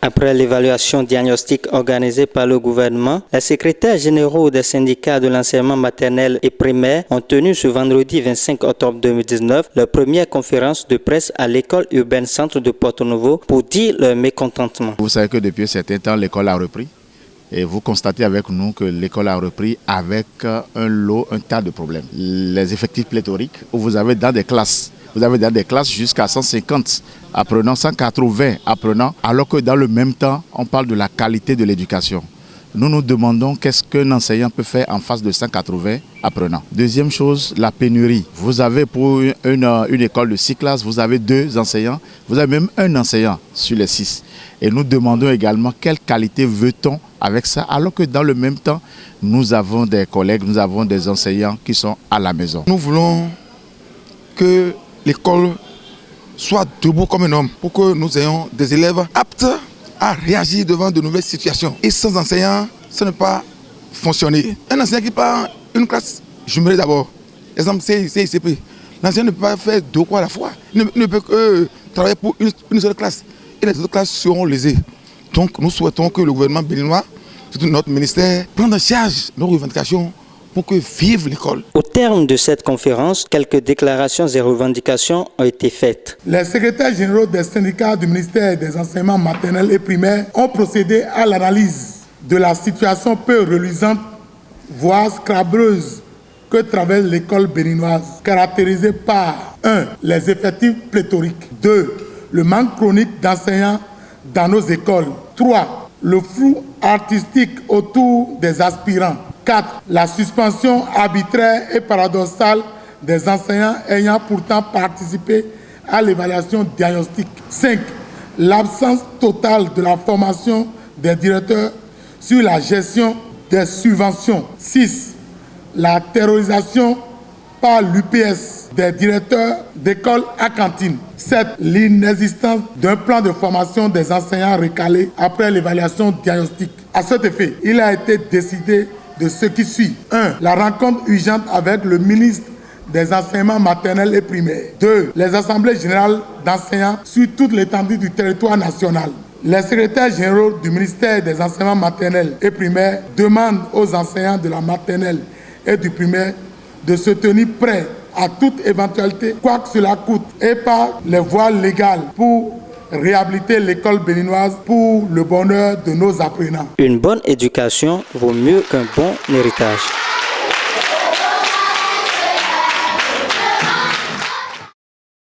Après l'évaluation diagnostique organisée par le gouvernement, les secrétaires généraux des syndicats de l'enseignement maternel et primaire ont tenu ce vendredi 25 octobre 2019 leur première conférence de presse à l'école urbaine centre de Porto-Novo pour dire leur mécontentement. Vous savez que depuis un certain temps, l'école a repris. Et vous constatez avec nous que l'école a repris avec un tas de problèmes. Les effectifs pléthoriques, où vous avez dans des classes jusqu'à 150 apprenants, 180 apprenants, alors que dans le même temps, on parle de la qualité de l'éducation. Nous nous demandons qu'est-ce qu'un enseignant peut faire en face de 180 apprenants. Deuxième chose, la pénurie. Vous avez pour une école de 6 classes, vous avez 2 enseignants, vous avez même un enseignant sur les 6. Et nous demandons également quelle qualité veut-on avec ça, alors que dans le même temps, nous avons des collègues, nous avons des enseignants qui sont à la maison. Nous voulons que l'école soit debout comme un homme pour que nous ayons des élèves aptes à réagir devant de nouvelles situations. Et sans enseignant, ça ne peut pas fonctionner. Un enseignant qui part une classe jumelée d'abord, exemple CICP, l'enseignant ne peut pas faire 2 cours à la fois. Il ne peut que travailler pour une seule classe. Et les autres classes seront lésées. Donc nous souhaitons que le gouvernement béninois, surtout notre ministère, prenne en charge nos revendications pour que vive l'école. Au terme de cette conférence, quelques déclarations et revendications ont été faites. Les secrétaires généraux des syndicats du ministère des enseignements maternels et primaires ont procédé à l'analyse de la situation peu reluisante, voire scrabreuse, que traverse l'école béninoise, caractérisée par 1. Les effectifs pléthoriques, 2. Le manque chronique d'enseignants dans nos écoles, 3. Le flou artistique autour des aspirants, 4. La suspension arbitraire et paradoxale des enseignants ayant pourtant participé à l'évaluation diagnostique. 5. L'absence totale de la formation des directeurs sur la gestion des subventions. 6. La terrorisation par l'UPS des directeurs d'école à cantine. 7. L'inexistence d'un plan de formation des enseignants recalés après l'évaluation diagnostique. À cet effet, il a été décidé de ce qui suit. 1. La rencontre urgente avec le ministre des enseignements maternels et primaires. 2. Les assemblées générales d'enseignants sur toute l'étendue du territoire national. Les secrétaires généraux du ministère des enseignements maternels et primaires demandent aux enseignants de la maternelle et du primaire de se tenir prêts à toute éventualité, quoi que cela coûte, et par les voies légales pour réhabiliter l'école béninoise pour le bonheur de nos apprenants. Une bonne éducation vaut mieux qu'un bon héritage.